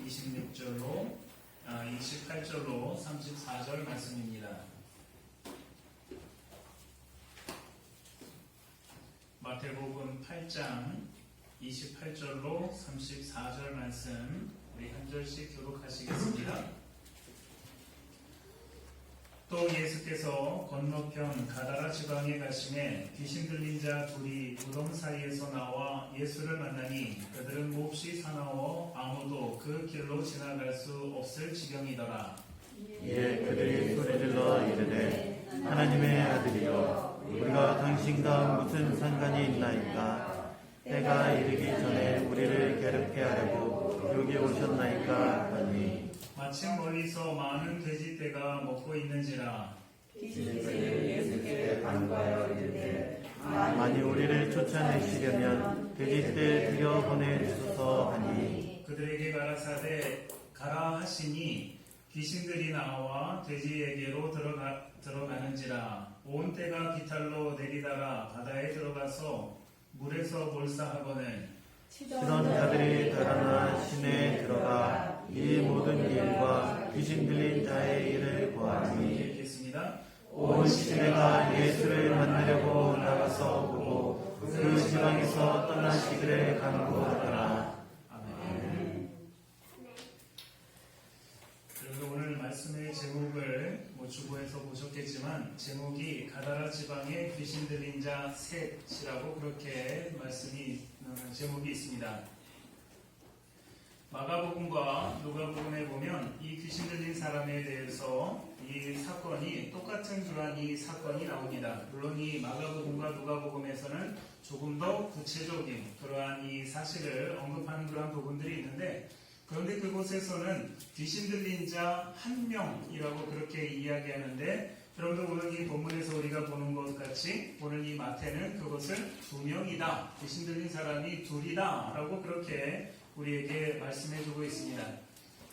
26절로 28절로 34절 말씀입니다. 마태복음 8장 28절로 34절 말씀 우리 한 절씩 교독하시겠습니다. 또 예수께서 건너편 가다라 지방에 가심에 귀신 들린 자 둘이 무덤 사이에서 나와 예수를 만나니 그들은 몹시 사나워 아무도 그 길로 지나갈 수 없을 지경이더라. 이에 그들이 소리질러 이르되 하나님의 아들이여 우리가 당신과 무슨 상관이 있나이까? 때가 이르기 전에 우리를 괴롭게 하려고 여기 오셨나이까 하니 마침 멀리서 많은 돼지떼가 먹고 있는지라. 귀신들이 예수께 간구하여 이르되 만일 우리를 쫓아내시려면 돼지떼 들여보내 주소서 하니 그들에게 가라사대 가라 하시니 귀신들이 나와 돼지에게로 들어가는지라. 온 떼가 기탈로 내리다가 바다에 들어가서 물에서 몰사하거늘 치던 자들이 달아나 시내에 들어가 이 모든 일과 귀신 들린 자의 일을 보아니 읽겠습니다. 온 시내가 예수를 만나려고 나가서 보고 그 지방에서 떠나시기를 간구하더라. 아멘. 그리고 오늘 말씀의 제목을 주보에서 보셨겠지만 제목이 가다라 지방의 귀신 들린 자 셋이라고 그렇게 제목이 있습니다. 마가복음과 누가복음에 보면 이 귀신 들린 사람에 대해서 이 사건이 똑같은 그러한 이 사건이 나옵니다. 물론 이 마가복음과 누가복음에서는 조금 더 구체적인 그러한 이 사실을 언급하는 그러한 부분들이 있는데 그런데 그곳에서는 귀신 들린 자 한 명이라고 그렇게 이야기하는데 여러분들 오늘 이 본문에서 우리가 보는 것 같이 오늘 이 마태는 그것을 두 명이다. 귀신 들린 사람이 둘이다 라고 그렇게 우리에게 말씀해주고 있습니다.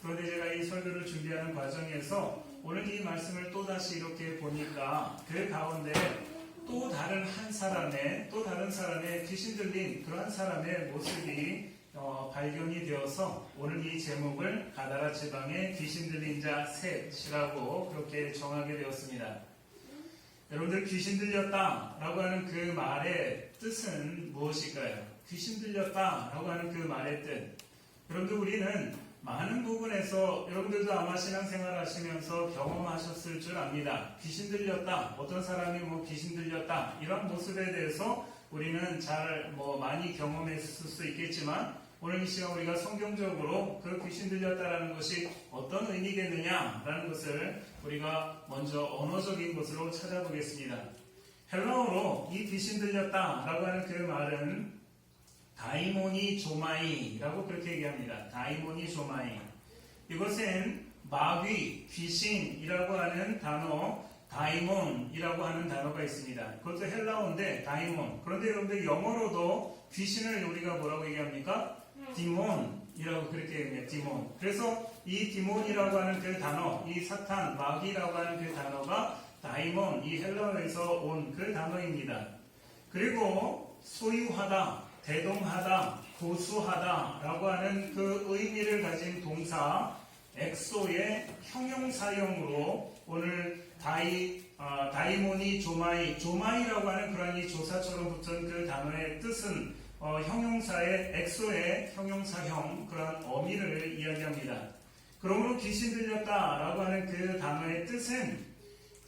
그런데 제가 이 설교를 준비하는 과정에서 오늘 이 말씀을 또다시 이렇게 보니까 그 가운데 또 다른 사람의 귀신 들린 그러한 사람의 모습이 발견이 되어서 오늘 이 제목을 가다라 지방의 귀신 들린 자 셋이라고 그렇게 정하게 되었습니다. 여러분들 귀신 들렸다라고 하는 그 말의 뜻은 무엇일까요? 귀신 들렸다라고 하는 그 말의 뜻. 여러분들 우리는 많은 부분에서 여러분들도 아마 신앙생활 하시면서 경험하셨을 줄 압니다. 귀신 들렸다. 어떤 사람이 귀신 들렸다. 이런 모습에 대해서 우리는 많이 경험했을 수 있겠지만 오늘 이 시간 우리가 성경적으로 그 귀신 들렸다라는 것이 어떤 의미겠느냐라는 것을 우리가 먼저 언어적인 것으로 찾아보겠습니다. 헬라어로 이 귀신 들렸다라고 하는 그 말은 다이모니 조마이라고 그렇게 얘기합니다. 다이모니 조마이. 이것은 마귀, 귀신이라고 하는 단어, 다이몬이라고 하는 단어가 있습니다. 그것도 헬라어인데 다이몬. 그런데 여러분들 영어로도 귀신을 우리가 뭐라고 얘기합니까? 디몬이라고 그렇게 얘기해요. 디몬. 그래서 이 디몬이라고 하는 그 단어, 이 사탄, 마귀라고 하는 그 단어가 다이몬, 이 헬라어에서 온 그 단어입니다. 그리고 소유하다, 대동하다, 고수하다 라고 하는 그 의미를 가진 동사 엑소의 형용사형으로 오늘 다이모니 조마이라고 하는 그런 이 조사처럼 붙은 그 단어의 뜻은 형용사의 엑소의 형용사형 그런 어미를 이야기합니다. 그러므로 귀신 들렸다라고 하는 그 단어의 뜻은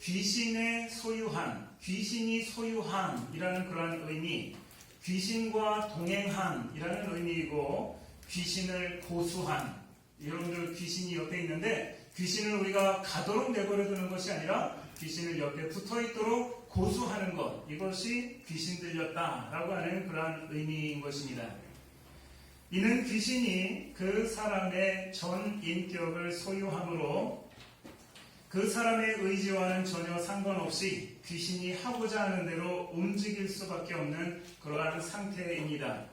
귀신의 소유한, 귀신이 소유한이라는 그런 의미, 귀신과 동행한이라는 의미이고 귀신을 고수한, 여러분들 귀신이 옆에 있는데 귀신을 우리가 가도록 내버려 두는 것이 아니라 귀신을 옆에 붙어 있도록 고수하는 것, 이것이 귀신 들렸다라고 하는 그러한 의미인 것입니다. 이는 귀신이 그 사람의 전 인격을 소유함으로 그 사람의 의지와는 전혀 상관없이 귀신이 하고자 하는 대로 움직일 수밖에 없는 그러한 상태입니다.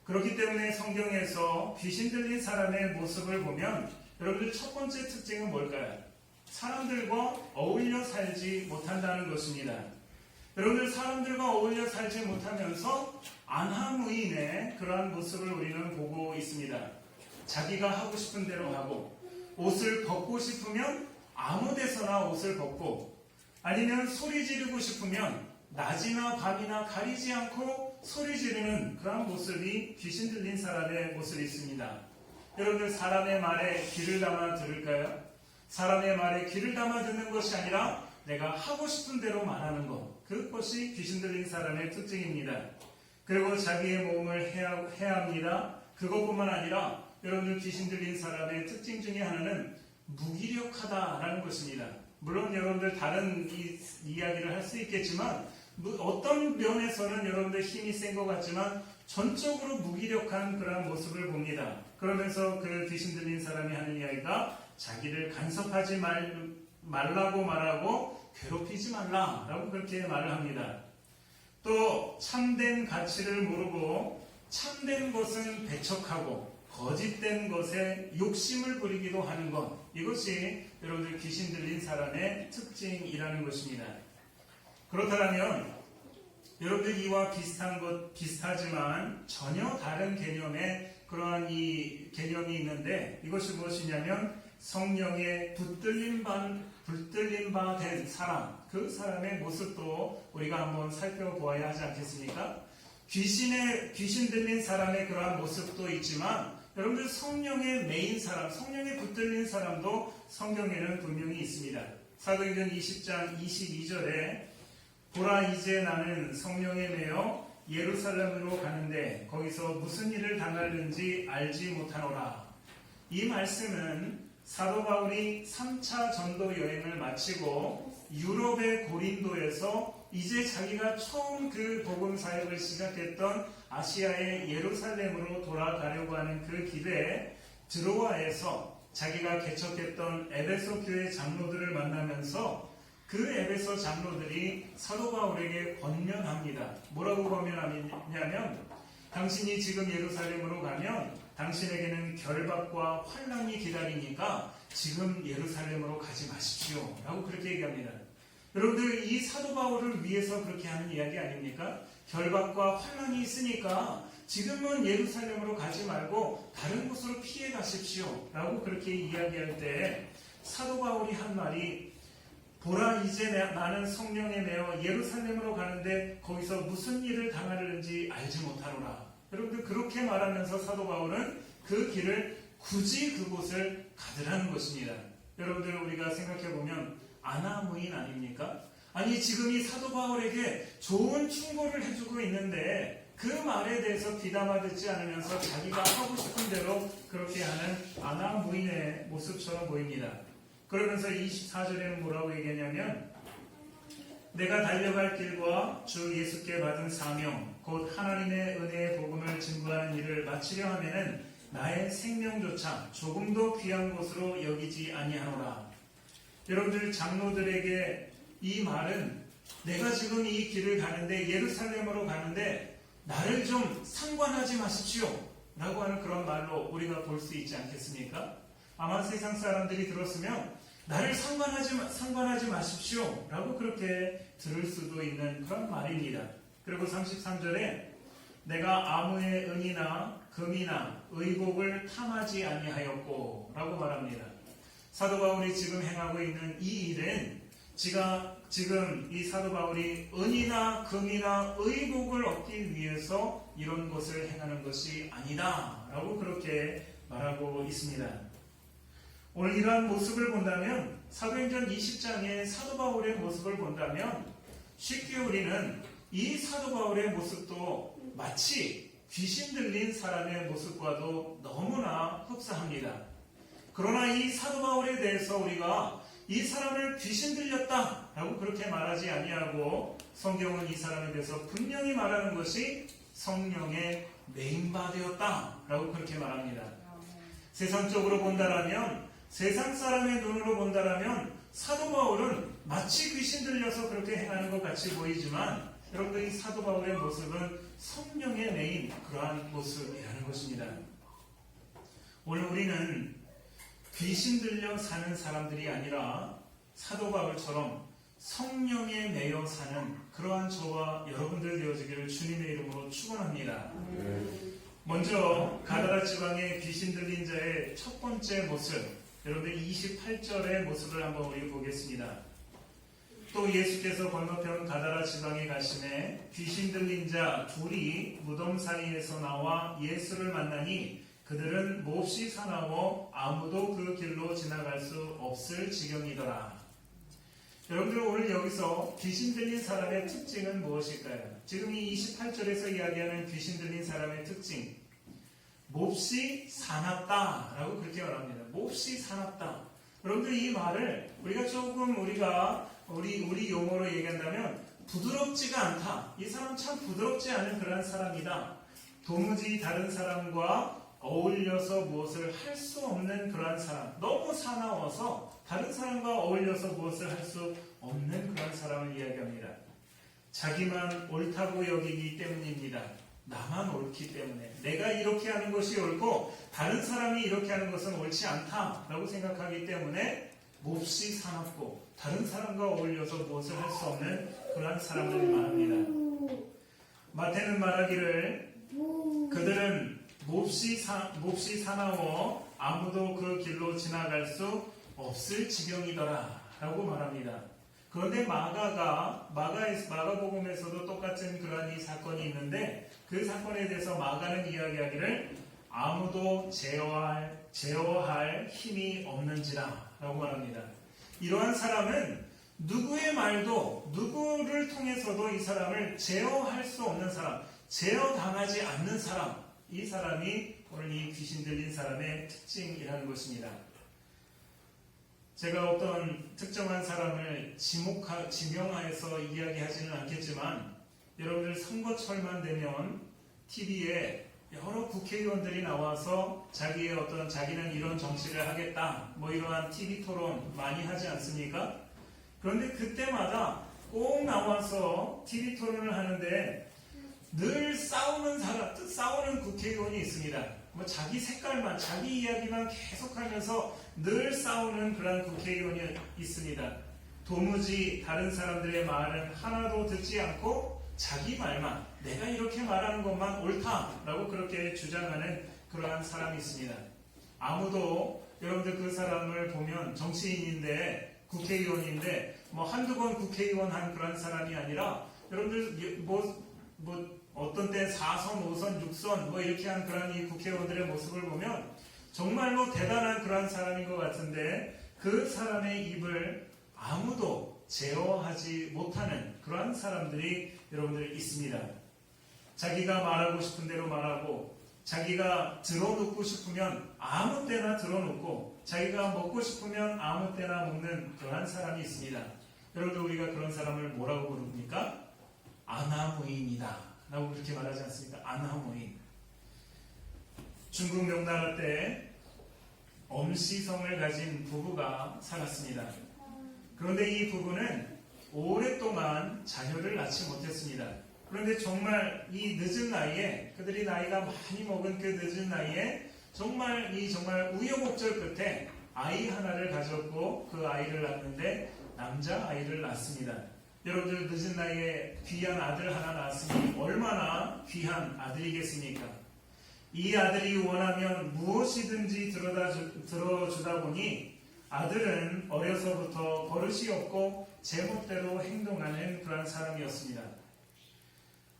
그렇기 때문에 성경에서 귀신 들린 사람의 모습을 보면 여러분들 첫 번째 특징은 뭘까요? 사람들과 어울려 살지 못한다는 것입니다. 여러분들 사람들과 어울려 살지 못하면서 안하무인의 그러한 모습을 우리는 보고 있습니다. 자기가 하고 싶은 대로 하고, 옷을 벗고 싶으면 아무 데서나 옷을 벗고, 아니면 소리 지르고 싶으면 낮이나 밤이나 가리지 않고 소리 지르는 그런 모습이 귀신 들린 사람의 모습이 있습니다. 여러분들 사람의 말에 귀를 담아 들을까요? 사람의 말에 귀를 담아 듣는 것이 아니라 내가 하고 싶은 대로 말하는 것, 그것이 귀신 들린 사람의 특징입니다. 그리고 자기의 몸을 해합니다. 그것뿐만 아니라 여러분들 귀신 들린 사람의 특징 중에 하나는 무기력하다라는 것입니다. 물론 여러분들 다른 이야기를 할 수 있겠지만 어떤 면에서는 여러분들 힘이 센 것 같지만 전적으로 무기력한 그런 모습을 봅니다. 그러면서 그 귀신 들린 사람이 하는 이야기가 자기를 간섭하지 말라고 말하고 괴롭히지 말라라고 그렇게 말을 합니다. 또 참된 가치를 모르고 참된 것은 배척하고 거짓된 것에 욕심을 부리기도 하는 것, 이것이 여러분들 귀신 들린 사람의 특징이라는 것입니다. 그렇다면 여러분들 이와 비슷하지만 전혀 다른 개념의 그러한 이 개념이 있는데, 이것이 무엇이냐면 성령에 붙들림 바 된 사람, 그 사람의 모습도 우리가 한번 살펴보아야 하지 않겠습니까? 귀신 들린 사람의 그러한 모습도 있지만 여러분들 성령의 메인 사람, 성령에 붙들린 사람도 성경에는 분명히 있습니다. 사도행전 20장 22절에 보라 이제 나는 성령에 매여 예루살렘으로 가는데 거기서 무슨 일을 당하는지 알지 못하노라. 이 말씀은 사도 바울이 3차 전도 여행을 마치고 유럽의 고린도에서 이제 자기가 처음 그 복음 사역을 시작했던 아시아의 예루살렘으로 돌아가려고 하는 그 길에 드로아에서 자기가 개척했던 에베소 교회 장로들을 만나면서 그 에베소 장로들이 사도 바울에게 권면합니다. 뭐라고 권면하냐면 당신이 지금 예루살렘으로 가면 당신에게는 결박과 환난이 기다리니까 지금 예루살렘으로 가지 마십시오 라고 그렇게 얘기합니다. 여러분들 이 사도 바울을 위해서 그렇게 하는 이야기 아닙니까? 결박과 환난이 있으니까 지금은 예루살렘으로 가지 말고 다른 곳으로 피해 가십시오 라고 그렇게 이야기할 때 사도 바울이 한 말이 보라 이제 나는 성령에 매여 예루살렘으로 가는데 거기서 무슨 일을 당하는지 알지 못하노라. 여러분들 그렇게 말하면서 사도 바울은 그 길을 굳이 그곳을 가더라는 것입니다. 여러분들 우리가 생각해보면 아나무인 아닙니까? 아니 지금 이 사도 바울에게 좋은 충고를 해주고 있는데 그 말에 대해서 귀담아 듣지 않으면서 자기가 하고 싶은 대로 그렇게 하는 아나무인의 모습처럼 보입니다. 그러면서 24절에는 뭐라고 얘기하냐면 내가 달려갈 길과 주 예수께 받은 사명 곧 하나님의 은혜의 복음을 증거하는 일을 마치려 하면은 나의 생명조차 조금도 귀한 것으로 여기지 아니하노라. 여러분들 장로들에게 이 말은 내가 지금 이 길을 가는데 예루살렘으로 가는데 나를 좀 상관하지 마십시오 라고 하는 그런 말로 우리가 볼 수 있지 않겠습니까? 아마 세상 사람들이 들었으면 나를 상관하지 마십시오 라고 그렇게 들을 수도 있는 그런 말입니다. 그리고 33절에 내가 아무의 은이나 금이나 의복을 탐하지 아니하였고 라고 말합니다. 사도 바울이 지금 행하고 있는 이 일은 지금 이 사도 바울이 은이나 금이나 의복을 얻기 위해서 이런 것을 행하는 것이 아니다 라고 그렇게 말하고 있습니다. 오늘 이러한 모습을 본다면 사도행전 20장의 사도 바울의 모습을 본다면 쉽게 우리는 이 사도 바울의 모습도 마치 귀신 들린 사람의 모습과도 너무나 흡사합니다. 그러나 이 사도 바울에 대해서 우리가 이 사람을 귀신 들렸다라고 그렇게 말하지 아니하고 성경은 이 사람에 대해서 분명히 말하는 것이 성령의 메인바되었다라고 그렇게 말합니다. 세상적으로 본다라면 세상 사람의 눈으로 본다라면 사도 바울은 마치 귀신 들려서 그렇게 행하는 것 같이 보이지만 여러분들 이 사도 바울의 모습은 성령의 메인 그러한 모습이라는 것입니다. 오늘 우리는 귀신 들려 사는 사람들이 아니라 사도 바울처럼 성령에 매여 사는 그러한 저와 여러분들 되어지기를 주님의 이름으로 축원합니다. 먼저 가다라 지방의 귀신 들린 자의 첫 번째 모습, 여러분들 28절의 모습을 한번 우리 보겠습니다. 또 예수께서 건너편 가다라 지방에 가시매 귀신 들린 자 둘이 무덤 사이에서 나와 예수를 만나니 그들은 몹시 사나워 아무도 그 길로 지나갈 수 없을 지경이더라. 여러분들 오늘 여기서 귀신 들린 사람의 특징은 무엇일까요? 지금 이 28절에서 이야기하는 귀신 들린 사람의 특징, 몹시 사납다라고 그렇게 말합니다. 몹시 사납다. 여러분들 이 말을 우리가 조금 우리 용어로 얘기한다면 부드럽지가 않다. 이 사람 참 부드럽지 않은 그런 사람이다. 도무지 다른 사람과 어울려서 무엇을 할 수 없는 그런 사람. 너무 사나워서 다른 사람과 어울려서 무엇을 할 수 없는 그런 사람을 이야기합니다. 자기만 옳다고 여기기 때문입니다. 나만 옳기 때문에 내가 이렇게 하는 것이 옳고 다른 사람이 이렇게 하는 것은 옳지 않다라고 생각하기 때문에 몹시 사납고 다른 사람과 어울려서 무엇을 할 수 없는 그러한 사람들이 말합니다. 마태는 말하기를 그들은 몹시 사나워 아무도 그 길로 지나갈 수 없을 지경이더라 라고 말합니다. 그런데 마가복음에서도 똑같은 그러한 이 사건이 있는데 그 사건에 대해서 마가는 이야기하기를 아무도 제어할 힘이 없는지라 라고 말합니다. 이러한 사람은 누구의 말도 누구를 통해서도 이 사람을 제어할 수 없는 사람, 제어당하지 않는 사람, 이 사람이 오늘 이 귀신 들린 사람의 특징이라는 것입니다. 제가 어떤 특정한 사람을 지명하여서 이야기하지는 않겠지만 여러분들 선거철만 되면 TV에 여러 국회의원들이 나와서 자기는 이런 정치를 하겠다 뭐 이러한 TV 토론 많이 하지 않습니까? 그런데 그때마다 꼭 나와서 TV 토론을 하는데 늘 싸우는 국회의원이 있습니다. 뭐 자기 색깔만, 자기 이야기만 계속하면서 늘 싸우는 그런 국회의원이 있습니다. 도무지 다른 사람들의 말은 하나도 듣지 않고 자기 말만, 내가 이렇게 말하는 것만 옳다라고 그렇게 주장하는 그러한 사람이 있습니다. 아무도 여러분들 그 사람을 보면 정치인인데 국회의원인데 뭐 한두 번 국회의원 한 그런 사람이 아니라 여러분들 어떤 때 4선, 5선, 6선 뭐 이렇게 한 그런 이 국회의원들의 모습을 보면 정말로 대단한 그런 사람인 것 같은데 그 사람의 입을 아무도 제어하지 못하는 그러한 사람들이 여러분들 있습니다. 자기가 말하고 싶은 대로 말하고 자기가 들어놓고 싶으면 아무 때나 들어놓고 자기가 먹고 싶으면 아무 때나 먹는 그러한 사람이 있습니다. 여러분들 우리가 그런 사람을 뭐라고 부릅니까? 아나무인이다 라고 그렇게 말하지 않습니까? 아나무인. 중국 명나라 때 엄시성을 가진 부부가 살았습니다. 그런데 이 부부는 오랫동안 자녀를 낳지 못했습니다. 그런데 정말 이 늦은 나이에 그들이 나이가 많이 먹은 그 늦은 나이에 정말 우여곡절 끝에 아이 하나를 가졌고 그 아이를 낳는데 남자 아이를 낳습니다. 여러분들 늦은 나이에 귀한 아들 하나 낳았으니 얼마나 귀한 아들이겠습니까? 이 아들이 원하면 무엇이든지 들어주다 보니 아들은 어려서부터 버릇이 없고 제멋대로 행동하는 그런 사람이었습니다.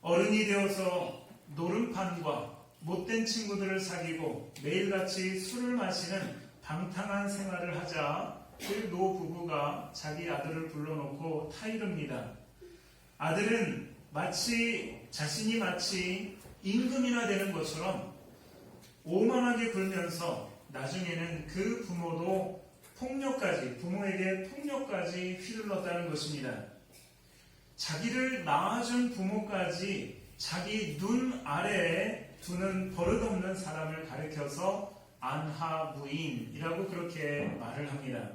어른이 되어서 노름판과 못된 친구들을 사귀고 매일같이 술을 마시는 방탕한 생활을 하자 그 노부부가 자기 아들을 불러놓고 타이릅니다. 아들은 자신이 마치 임금이나 되는 것처럼 오만하게 굴면서 나중에는 그 부모도 부모에게 폭력까지 휘둘렀다는 것입니다. 자기를 낳아준 부모까지 자기 눈 아래에 두는 버릇없는 사람을 가리켜서 안하무인이라고 그렇게 말을 합니다.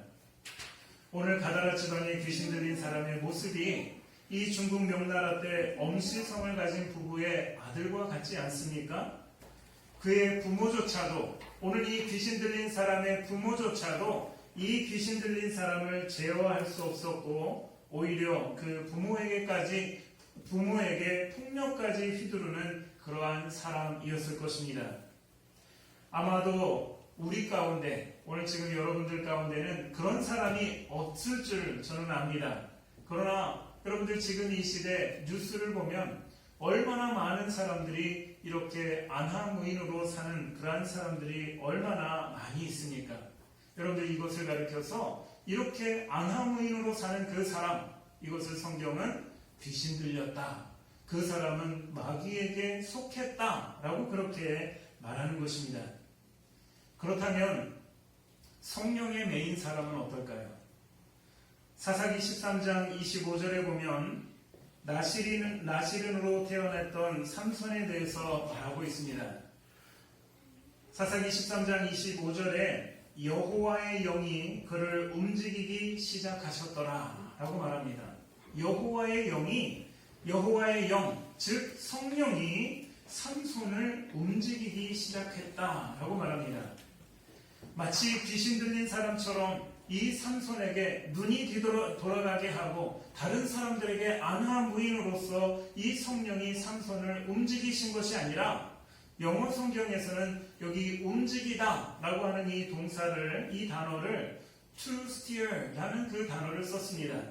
오늘 가다라 지방에 귀신 들린 사람의 모습이 이 중국 명나라 때 엄시성을 가진 부부의 아들과 같지 않습니까? 그의 부모조차도 오늘 이 귀신 들린 사람의 부모조차도 이 귀신 들린 사람을 제어할 수 없었고 오히려 그 부모에게 폭력까지 휘두르는 그러한 사람이었을 것입니다. 아마도 우리 가운데, 오늘 지금 여러분들 가운데는 그런 사람이 없을 줄 저는 압니다. 그러나 여러분들 지금 이 시대 뉴스를 보면 얼마나 많은 사람들이 이렇게 안하무인으로 사는 그러한 사람들이 얼마나 많이 있습니까? 여러분들 이것을 가리켜서 이렇게 안하무인으로 사는 그 사람, 이것을 성경은 귀신 들렸다, 그 사람은 마귀에게 속했다 라고 그렇게 말하는 것입니다. 그렇다면 성령의 매인 사람은 어떨까요? 사사기 13장 25절에 보면 나시린으로 태어났던 삼손에 대해서 말하고 있습니다. 사사기 13장 25절에 여호와의 영이 그를 움직이기 시작하셨더라 라고 말합니다. 여호와의 영, 즉 성령이 삼손을 움직이기 시작했다 라고 말합니다. 마치 귀신 들린 사람처럼 이 삼손에게 눈이 뒤돌아가게 하고 다른 사람들에게 안하무인으로서 이 성령이 삼손을 움직이신 것이 아니라, 영어 성경에서는 여기 움직이다 라고 하는 이 동사를, 이 단어를 to steer 라는 그 단어를 썼습니다.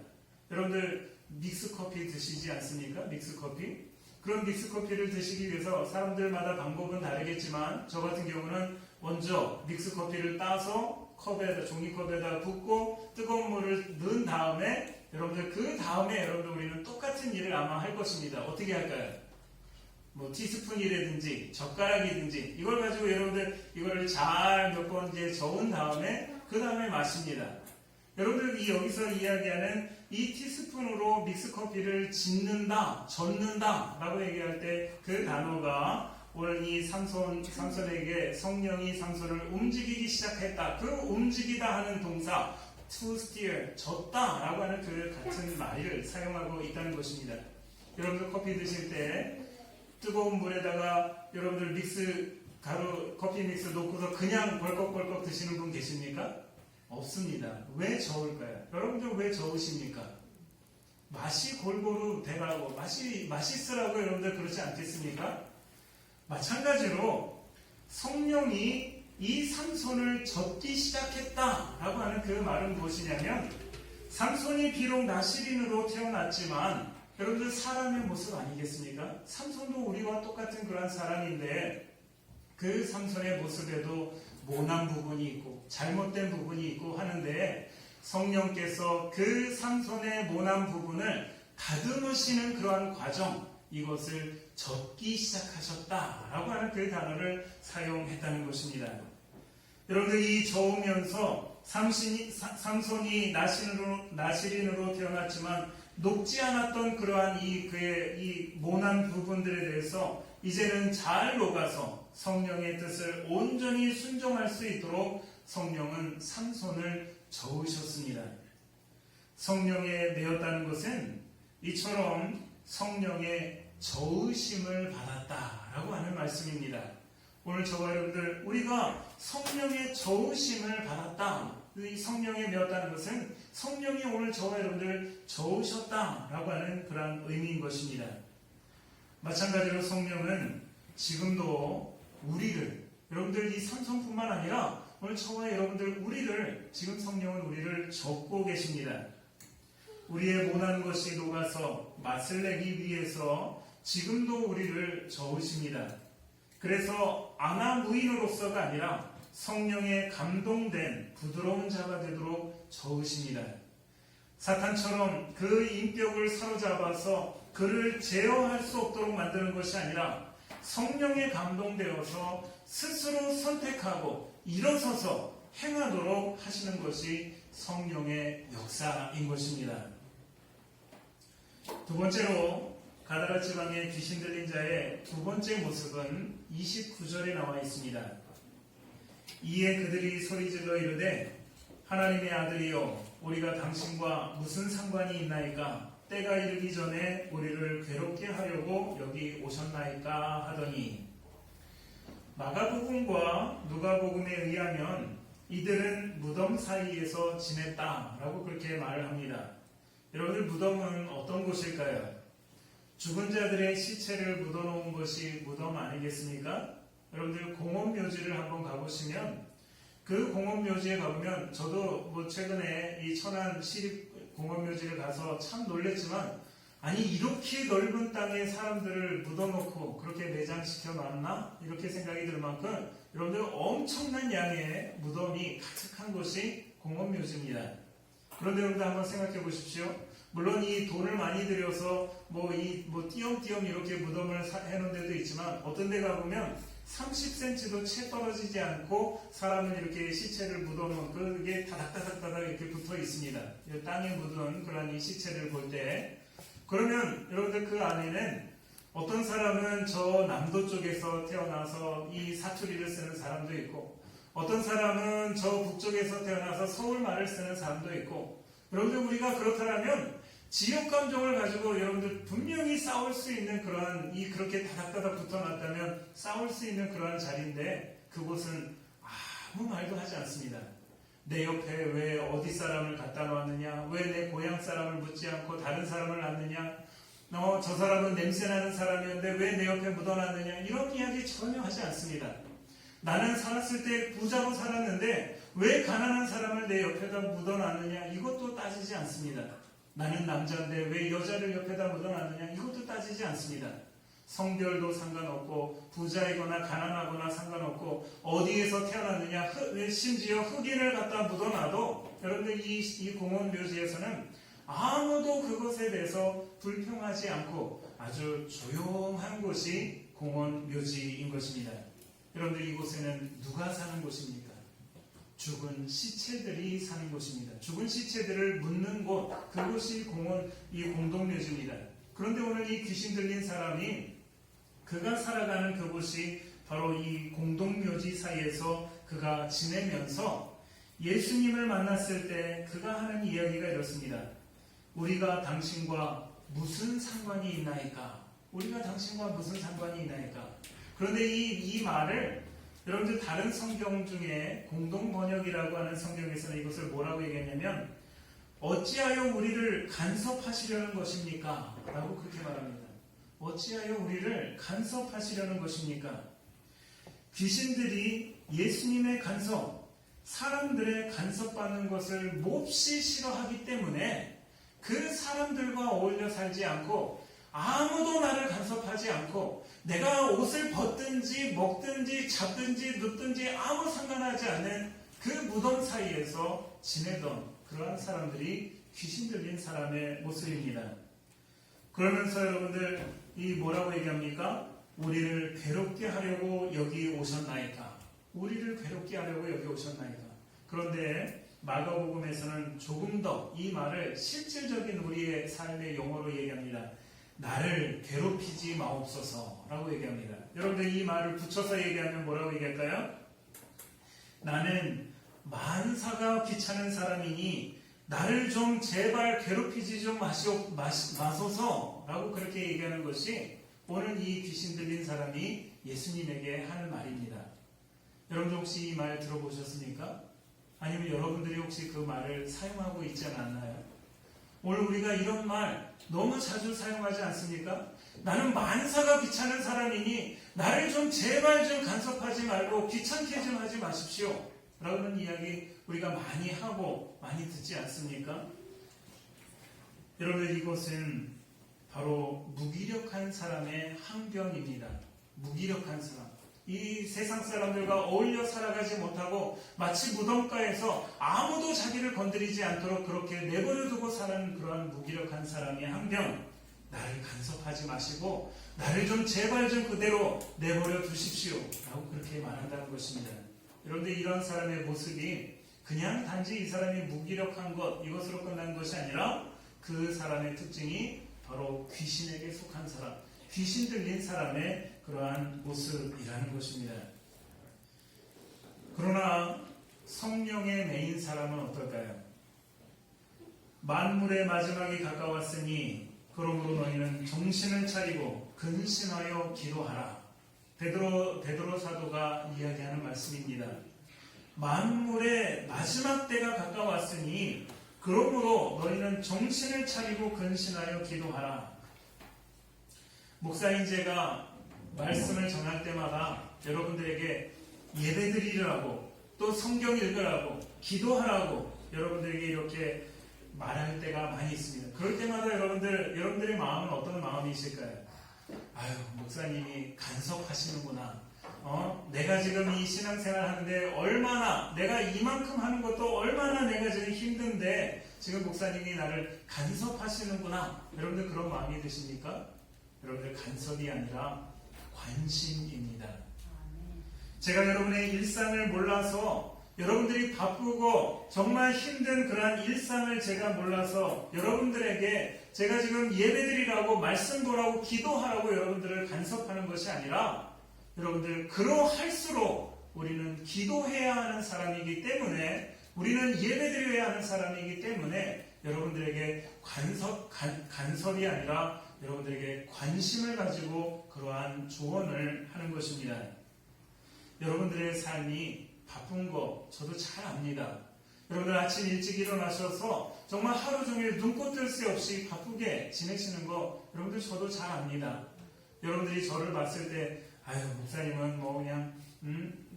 여러분들 믹스커피 드시지 않습니까? 믹스커피? 그런 믹스커피를 드시기 위해서 사람들마다 방법은 다르겠지만 저 같은 경우는 먼저 믹스커피를 따서 종이컵에다 붓고 뜨거운 물을 넣은 다음에, 여러분들 그 다음에 여러분들 우리는 똑같은 일을 아마 할 것입니다. 어떻게 할까요? 뭐 티스푼이라든지 젓가락이든지 이걸 가지고 여러분들 이거를 잘 몇 번 이제 저은 다음에 그 다음에 마십니다. 여러분들이 여기서 이야기하는 이 티스푼으로 믹스커피를 젓는다 라고 얘기할 때 그 단어가 오늘 이 삼손에게 성령이 삼손을 움직이기 시작했다, 그 움직이다 하는 동사 to steer, 젓다 라고 하는 그 같은 말을 사용하고 있다는 것입니다. 여러분들 커피 드실 때 뜨거운 물에다가 여러분들 커피 믹스 놓고서 그냥 벌컥벌컥 드시는 분 계십니까? 없습니다. 왜 저을까요? 여러분들 왜 저으십니까? 맛이 골고루 배가고 맛있으라고 여러분들 그렇지 않겠습니까? 마찬가지로 성령이 이 삼손을 젓기 시작했다라고 하는 그 말은 무엇이냐면, 삼손이 비록 나시린으로 태어났지만 여러분들 사람의 모습 아니겠습니까? 삼손도 우리와 똑같은 그런 사람인데 그 삼손의 모습에도 모난 부분이 있고 잘못된 부분이 있고 하는데, 성령께서 그 삼손의 모난 부분을 다듬으시는 그러한 과정, 이것을 젓기 시작하셨다라고 하는 그 단어를 사용했다는 것입니다. 여러분들 이 저으면서 삼손이 나시린으로 태어났지만 녹지 않았던 그러한 그의 이 모난 부분들에 대해서 이제는 잘 녹아서 성령의 뜻을 온전히 순종할 수 있도록 성령은 삼손을 저으셨습니다. 성령에 매였다는 것은 이처럼 성령의 저으심을 받았다라고 하는 말씀입니다. 오늘 저와 여러분들, 우리가 성령의 저으심을 받았다, 이 성령에 매었다는 것은 성령이 오늘 저와 여러분들 저으셨다라고 하는 그런 의미인 것입니다. 마찬가지로 성령은 지금도 우리를, 여러분들 이 삼손뿐만 아니라 오늘 저와 여러분들 우리를, 지금 성령은 우리를 젓고 계십니다. 우리의 모난 것이 녹아서 맛을 내기 위해서 지금도 우리를 저으십니다. 그래서 안하무인으로서가 아니라 성령에 감동된 부드러운 자가 되도록 저으십니다. 사탄처럼 그 인격을 사로잡아서 그를 제어할 수 없도록 만드는 것이 아니라 성령에 감동되어서 스스로 선택하고 일어서서 행하도록 하시는 것이 성령의 역사인 것입니다. 두 번째로 가다라 지방의 귀신 들린 자의 두 번째 모습은 29절에 나와 있습니다. 이에 그들이 소리질러 이르되 하나님의 아들이여 우리가 당신과 무슨 상관이 있나이까? 때가 이르기 전에 우리를 괴롭게 하려고 여기 오셨나이까? 하더니, 마가복음과 누가복음에 의하면 이들은 무덤 사이에서 지냈다라고 그렇게 말을 합니다. 여러분들 무덤은 어떤 곳일까요? 죽은 자들의 시체를 묻어놓은 것이 무덤 아니겠습니까? 여러분들 공원묘지를 한번 가보시면 그 공원묘지에 가보면 저도 뭐 최근에 이 천안 시립공원묘지를 가서 참 놀랬지만 아니 이렇게 넓은 땅에 사람들을 묻어놓고 그렇게 매장시켜 놨나? 이렇게 생각이 들 만큼 여러분들 엄청난 양의 무덤이 가득한 곳이 공원묘지입니다. 그런데 여러분들 한번 생각해 보십시오. 물론 이 돈을 많이 들여서 뭐 띄엄띄엄 이렇게 무덤을 해놓은 데도 있지만 어떤 데 가보면 30cm도 채 떨어지지 않고 사람을 이렇게 시체를 묻어놓은 그게 다닥다닥다닥 이렇게 붙어 있습니다. 땅에 묻은 그런 이 시체를 볼 때 그러면 여러분들 그 안에는 어떤 사람은 저 남도 쪽에서 태어나서 이 사투리를 쓰는 사람도 있고 어떤 사람은 저 북쪽에서 태어나서 서울 말을 쓰는 사람도 있고 여러분들 우리가 그렇다면 지역 감정을 가지고 여러분들 분명히 싸울 수 있는 그러한 그렇게 다닥다닥 붙어놨다면 싸울 수 있는 그러한 자리인데 그곳은 아무 말도 하지 않습니다. 내 옆에 왜 어디 사람을 갖다 놓았느냐, 왜 내 고향 사람을 묻지 않고 다른 사람을 놨느냐, 저 사람은 냄새나는 사람이었는데 왜 내 옆에 묻어놨느냐, 이런 이야기 전혀 하지 않습니다. 나는 살았을 때 부자로 살았는데 왜 가난한 사람을 내 옆에다 묻어놨느냐, 이것도 따지지 않습니다. 나는 남자인데 왜 여자를 옆에다 묻어놨느냐, 이것도 따지지 않습니다. 성별도 상관없고 부자이거나 가난하거나 상관없고 어디에서 태어났느냐, 심지어 흑인을 갖다 묻어놔도 여러분들 이 공원 묘지에서는 아무도 그것에 대해서 불평하지 않고 아주 조용한 곳이 공원 묘지인 것입니다. 여러분들 이곳에는 누가 사는 곳입니까? 죽은 시체들이 사는 곳입니다. 죽은 시체들을 묻는 곳, 그곳이 공원, 이 공동묘지입니다. 그런데 오늘 이 귀신 들린 사람이 그가 살아가는 그곳이 바로 이 공동묘지 사이에서 그가 지내면서 예수님을 만났을 때 그가 하는 이야기가 이렇습니다. 우리가 당신과 무슨 상관이 있나이까? 우리가 당신과 무슨 상관이 있나이까? 그런데 이 말을 여러분들 다른 성경 중에 공동번역이라고 하는 성경에서는 이것을 뭐라고 얘기했냐면 어찌하여 우리를 간섭하시려는 것입니까? 라고 그렇게 말합니다. 어찌하여 우리를 간섭하시려는 것입니까? 귀신들이 예수님의 간섭, 사람들의 간섭받는 것을 몹시 싫어하기 때문에 그 사람들과 어울려 살지 않고 아무도 나를 간섭하지 않고 내가 옷을 벗든지 먹든지 잡든지 눕든지 아무 상관하지 않는 그 무덤 사이에서 지내던 그러한 사람들이 귀신 들린 사람의 모습입니다. 그러면서 여러분들 이 뭐라고 얘기합니까? 우리를 괴롭게 하려고 여기 오셨나이까? 우리를 괴롭게 하려고 여기 오셨나이까? 그런데 마가복음에서는 조금 더 이 말을 실질적인 우리의 삶의 용어로 얘기합니다. 나를 괴롭히지 마옵소서 라고 얘기합니다. 여러분들 이 말을 붙여서 얘기하면 뭐라고 얘기할까요? 나는 만사가 귀찮은 사람이니 나를 좀 제발 괴롭히지 좀 마소서 라고 그렇게 얘기하는 것이 오늘 이 귀신 들린 사람이 예수님에게 하는 말입니다. 여러분들 혹시 이 말 들어보셨습니까? 아니면 여러분들이 혹시 그 말을 사용하고 있지 않았나요? 오늘 우리가 이런 말 너무 자주 사용하지 않습니까? 나는 만사가 귀찮은 사람이니 나를 좀 제발 좀 간섭하지 말고 귀찮게 좀 하지 마십시오 라는 이야기 우리가 많이 하고 많이 듣지 않습니까? 여러분 이것은 바로 무기력한 사람의 항변입니다. 무기력한 사람. 이 세상 사람들과 어울려 살아가지 못하고 마치 무덤가에서 아무도 자기를 건드리지 않도록 그렇게 내버려 두고 사는 그러한 무기력한 사람의 항변. 나를 간섭하지 마시고 나를 좀 제발 좀 그대로 내버려 두십시오 라고 그렇게 말한다는 것입니다. 여러분들 이런 사람의 모습이 그냥 단지 이 사람이 무기력한 것 이것으로 끝난 것이 아니라 그 사람의 특징이 바로 귀신에게 속한 사람, 귀신 들린 사람의 그러한 모습이라는 것입니다. 그러나 성령의 매인 사람은 어떨까요? 만물의 마지막이 가까웠으니 그러므로 너희는 정신을 차리고 근신하여 기도하라. 베드로 사도가 이야기하는 말씀입니다. 만물의 마지막 때가 가까웠으니 그러므로 너희는 정신을 차리고 근신하여 기도하라. 목사인 제가 말씀을 전할 때마다 여러분들에게 예배드리라고 또 성경 읽으라고 기도하라고 여러분들에게 이렇게 말할 때가 많이 있습니다. 그럴 때마다 여러분들의 마음은 어떤 마음이실까요? 아유, 목사님이 간섭하시는구나. 내가 지금 이 신앙생활 하는데 얼마나 내가 이만큼 하는 것도 얼마나 내가 지금 힘든데 지금 목사님이 나를 간섭하시는구나. 여러분들 그런 마음이 드십니까? 여러분들 간섭이 아니라 관심입니다. 제가 여러분의 일상을 몰라서 여러분들이 바쁘고 정말 힘든 그러한 일상을 제가 몰라서 여러분들에게 제가 지금 예배드리라고 말씀 보라고 기도하라고 여러분들을 간섭하는 것이 아니라 여러분들 그러할수록 우리는 기도해야 하는 사람이기 때문에 우리는 예배드려야 하는 사람이기 때문에 여러분들에게 간섭이 아니라 여러분들에게 관심을 가지고 그러한 조언을 하는 것입니다. 여러분들의 삶이 바쁜 거 저도 잘 압니다. 여러분들 아침 일찍 일어나셔서 정말 하루 종일 눈꽃 뜰 새 없이 바쁘게 지내시는 거 여러분들 저도 잘 압니다. 여러분들이 저를 봤을 때 아유 목사님은 뭐 그냥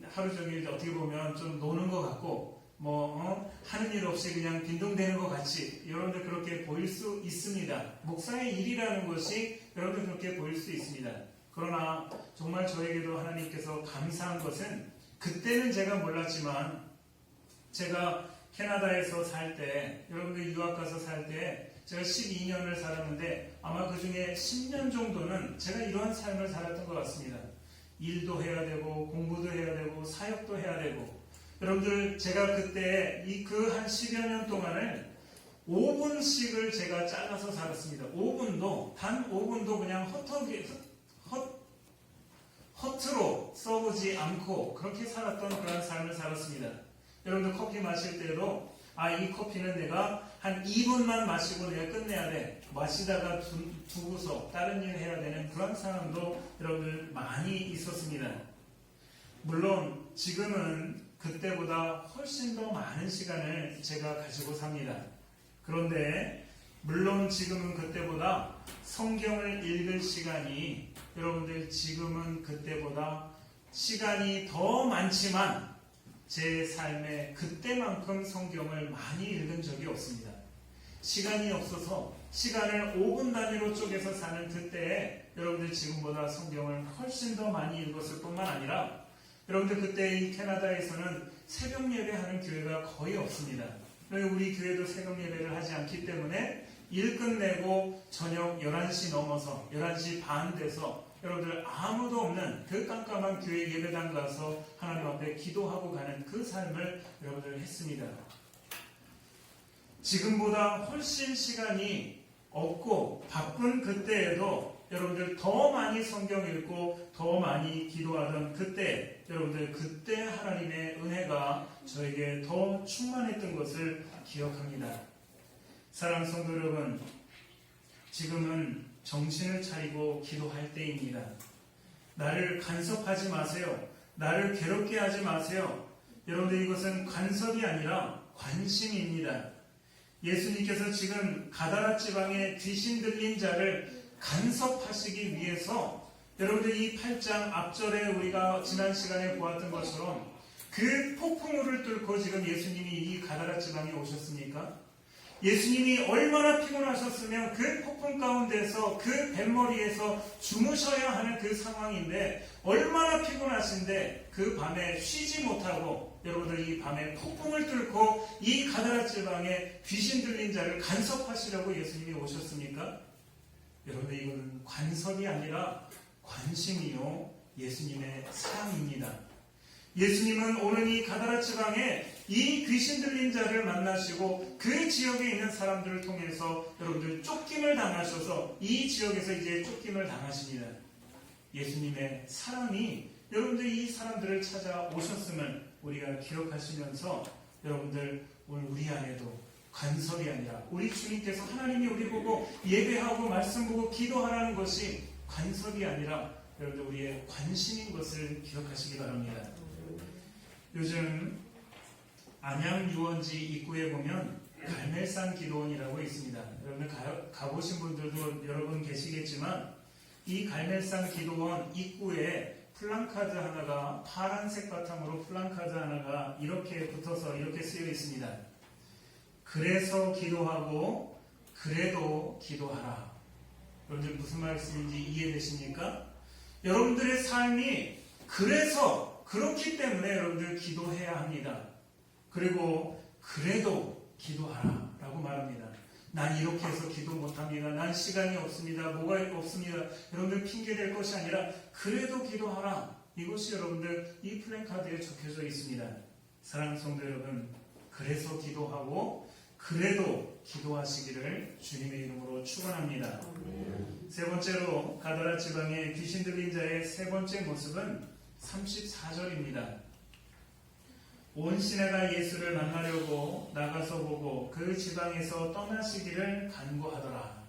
하루 종일 어떻게 보면 좀 노는 것 같고 하는 일 없이 그냥 빈둥대는 것 같이 여러분들 그렇게 보일 수 있습니다. 목사의 일이라는 것이 여러분들 그렇게 보일 수 있습니다. 그러나 정말 저에게도 하나님께서 감사한 것은 그때는 제가 몰랐지만 제가 캐나다에서 살 때 여러분들 유학 가서 살 때 제가 12년을 살았는데 아마 그 중에 10년 정도는 제가 이러한 삶을 살았던 것 같습니다. 일도 해야 되고 공부도 해야 되고 사역도 해야 되고 여러분들 제가 그때 그 한 10여 년 동안을 5분씩을 제가 잘라서 살았습니다. 5분도 단 5분도 그냥 허투루 써보지 않고 그렇게 살았던 그런 삶을 살았습니다. 여러분들 커피 마실 때도 이 커피는 내가 한 2분만 마시고 내가 끝내야 돼. 마시다가 두고서 다른 일 해야 되는 그런 상황도 여러분들 많이 있었습니다. 물론 지금은 그때보다 훨씬 더 많은 시간을 제가 가지고 삽니다. 그런데 물론 지금은 그때보다 성경을 읽을 시간이 여러분들 지금은 그때보다 시간이 더 많지만 제 삶에 그때만큼 성경을 많이 읽은 적이 없습니다. 시간이 없어서 시간을 5분 단위로 쪼개서 사는 그때에 여러분들 지금보다 성경을 훨씬 더 많이 읽었을 뿐만 아니라 여러분들 그때 이 캐나다에서는 새벽 예배하는 교회가 거의 없습니다. 우리 교회도 새벽 예배를 하지 않기 때문에 일 끝내고 저녁 11시 넘어서 11시 반 돼서 여러분들 아무도 없는 그 깜깜한 교회 예배당 가서 하나님 앞에 기도하고 가는 그 삶을 여러분들 했습니다. 지금보다 훨씬 시간이 없고 바쁜 그때에도 여러분들 더 많이 성경 읽고 더 많이 기도하던 그때 여러분들 그때 하나님의 은혜가 저에게 더 충만했던 것을 기억합니다. 사랑하는 성도 여러분, 지금은 정신을 차리고 기도할 때입니다. 나를 간섭하지 마세요. 나를 괴롭게 하지 마세요. 여러분들 이것은 간섭이 아니라 관심입니다. 예수님께서 지금 가다라 지방에 귀신 들린 자를 간섭하시기 위해서 여러분들 이 8장 앞절에 우리가 지난 시간에 보았던 것처럼 그 폭풍우를 뚫고 지금 예수님이 이 가다라 지방에 오셨습니까? 예수님이 얼마나 피곤하셨으면 그 폭풍 가운데서 그 뱃머리에서 주무셔야 하는 그 상황인데 얼마나 피곤하신데 그 밤에 쉬지 못하고 여러분들 이 밤에 폭풍을 뚫고 이 가다라 지방에 귀신 들린 자를 간섭하시려고 예수님이 오셨습니까? 여러분들 이거는 관섭이 아니라 관심이요 예수님의 사랑입니다. 예수님은 오늘 이 가다라 지방에 이 귀신 들린 자를 만나시고 그 지역에 있는 사람들을 통해서 여러분들 쫓김을 당하셔서 이 지역에서 이제 쫓김을 당하십니다. 예수님의 사랑이 여러분들 이 사람들을 찾아오셨음을 우리가 기억하시면서 여러분들 오늘 우리 안에도 간섭이 아니라 우리 주님께서 하나님이 우리 보고 예배하고 말씀 보고 기도하라는 것이 간섭이 아니라 여러분들 우리의 관심인 것을 기억하시기 바랍니다. 요즘 안양 유원지 입구에 보면 갈멜산 기도원이라고 있습니다. 여러분 가보신 분들도 여러분 계시겠지만 이 갈멜산 기도원 입구에 플랜카드 하나가 파란색 바탕으로 플랜카드 하나가 이렇게 붙어서 이렇게 쓰여 있습니다. 그래서 기도하고 그래도 기도하라. 여러분들 무슨 말씀인지 이해되십니까? 여러분들의 삶이 그래서 그렇기 때문에 여러분들 기도해야 합니다. 그리고 그래도 기도하라 라고 말합니다. 난 이렇게 해서 기도 못합니다. 난 시간이 없습니다. 뭐가 없습니다. 여러분들 핑계댈 것이 아니라 그래도 기도하라. 이것이 여러분들 이 플랜카드에 적혀져 있습니다. 사랑하는 성도 여러분, 그래서 기도하고 그래도 기도하시기를 주님의 이름으로 축원합니다. 세 번째로 가다라 지방의 귀신 들린 자의 세 번째 모습은 34절입니다. 온 시내가 예수를 만나려고 나가서 보고 그 지방에서 떠나시기를 간구하더라.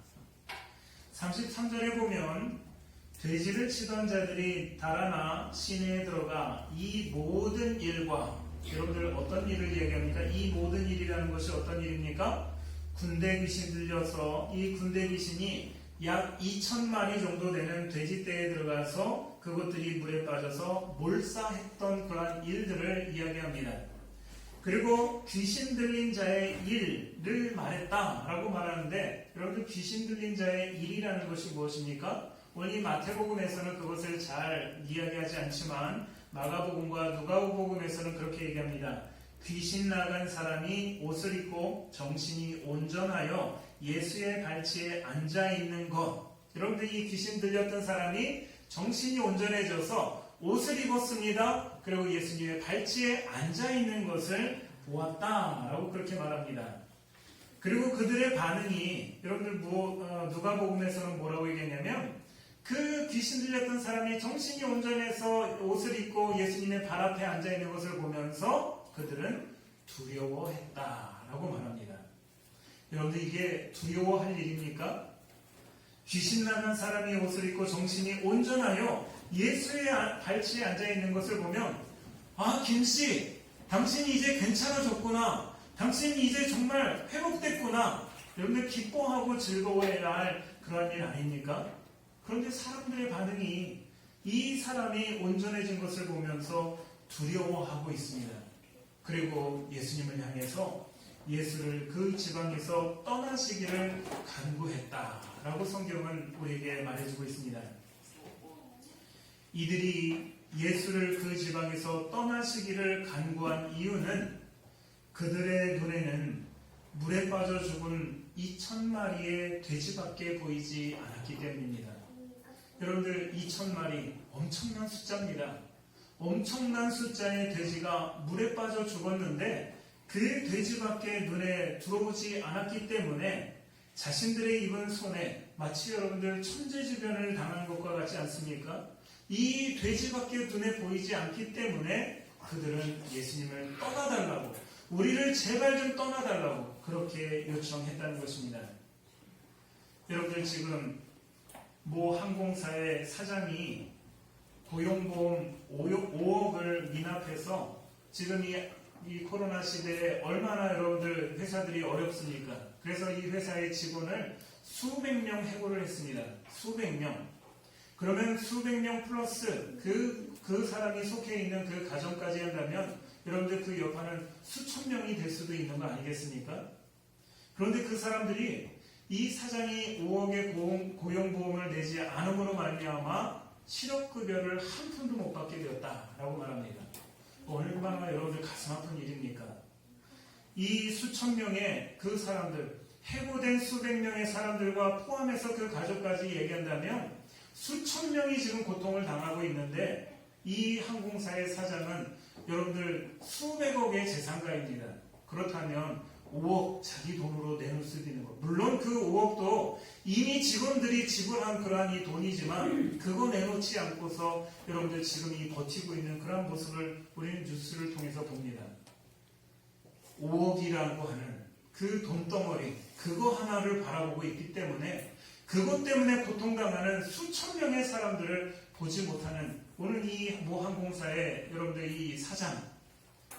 33절에 보면 돼지를 치던 자들이 달아나 시내에 들어가 이 모든 일과, 여러분들 어떤 일을 이야기합니까? 이 모든 일이라는 것이 어떤 일입니까? 군대 귀신 들려서 이 군대 귀신이 약 2,000마리 정도 되는 돼지떼에 들어가서 그것들이 물에 빠져서 몰사했던 그러한 일들을 이야기합니다. 그리고 귀신 들린 자의 일을 말했다라고 말하는데, 여러분들 귀신 들린 자의 일이라는 것이 무엇입니까? 오늘 이 마태복음에서는 그것을 잘 이야기하지 않지만 마가복음과 누가복음에서는 그렇게 얘기합니다. 귀신 나간 사람이 옷을 입고 정신이 온전하여 예수의 발치에 앉아있는 것. 여러분들 이 귀신 들렸던 사람이 정신이 온전해져서 옷을 입었습니다. 그리고 예수님의 발치에 앉아있는 것을 보았다라고 그렇게 말합니다. 그리고 그들의 반응이, 여러분들 누가복음에서는 뭐라고 얘기했냐면, 그 귀신 들렸던 사람이 정신이 온전해서 옷을 입고 예수님의 발 앞에 앉아있는 것을 보면서 그들은 두려워했다라고 말합니다. 여러분들 이게 두려워할 일입니까? 귀신 나간 사람이 옷을 입고 정신이 온전하여 예수의 발치에 앉아있는 것을 보면, 아, 김씨, 당신이 이제 괜찮아졌구나. 당신이 이제 정말 회복됐구나. 여러분들 기뻐하고 즐거워해야 할 그런 일 아닙니까? 그런데 사람들의 반응이 이 사람이 온전해진 것을 보면서 두려워하고 있습니다. 그리고 예수님을 향해서 예수를 그 지방에서 떠나시기를 간구했다라고 성경은 우리에게 말해주고 있습니다. 이들이 예수를 그 지방에서 떠나시기를 간구한 이유는 그들의 눈에는 물에 빠져 죽은 2,000마리의 돼지밖에 보이지 않았기 때문입니다. 여러분들 2,000마리 엄청난 숫자입니다. 엄청난 숫자의 돼지가 물에 빠져 죽었는데 그 돼지밖에 눈에 들어오지 않았기 때문에 자신들의 입은 손에 마치 여러분들 천재지변을 당한 것과 같지 않습니까? 이 돼지밖에 눈에 보이지 않기 때문에 그들은 예수님을 떠나달라고, 우리를 제발 좀 떠나달라고 그렇게 요청했다는 것입니다. 여러분들 지금 모 항공사의 사장이 고용보험 5억을 미납해서 지금 이 코로나 시대에 얼마나 여러분들 회사들이 어렵습니까? 그래서 이 회사의 직원을 수백 명 해고를 했습니다. 수백 명. 그러면 수백 명 플러스 그 사람이 속해 있는 그 가정까지 한다면 여러분들 그 여파는 수천 명이 될 수도 있는 거 아니겠습니까? 그런데 그 사람들이 이 사장이 5억의 고용보험을 내지 않음으로 말미암아 실업급여를 한 푼도 못 받게 되었다라고 말합니다. 얼마나 여러분들 가슴 아픈 일입니까? 이 수천 명의 그 사람들, 해고된 수백 명의 사람들과 포함해서 그 가족까지 얘기한다면 수천 명이 지금 고통을 당하고 있는데 이 항공사의 사장은 여러분들 수백억의 재산가입니다. 그렇다면 5억 자기 돈으로 내놓을 수도 있는 것. 물론 그 5억도 이미 직원들이 지불한 그러한 이 돈이지만 그거 내놓지 않고서 여러분들 지금 이 버티고 있는 그러한 모습을 우리는 뉴스를 통해서 봅니다. 5억이라고 하는 그 돈덩어리, 그거 하나를 바라보고 있기 때문에 그것 때문에 고통당하는 수천 명의 사람들을 보지 못하는 오늘 이 모 항공사의 여러분들 이 사장,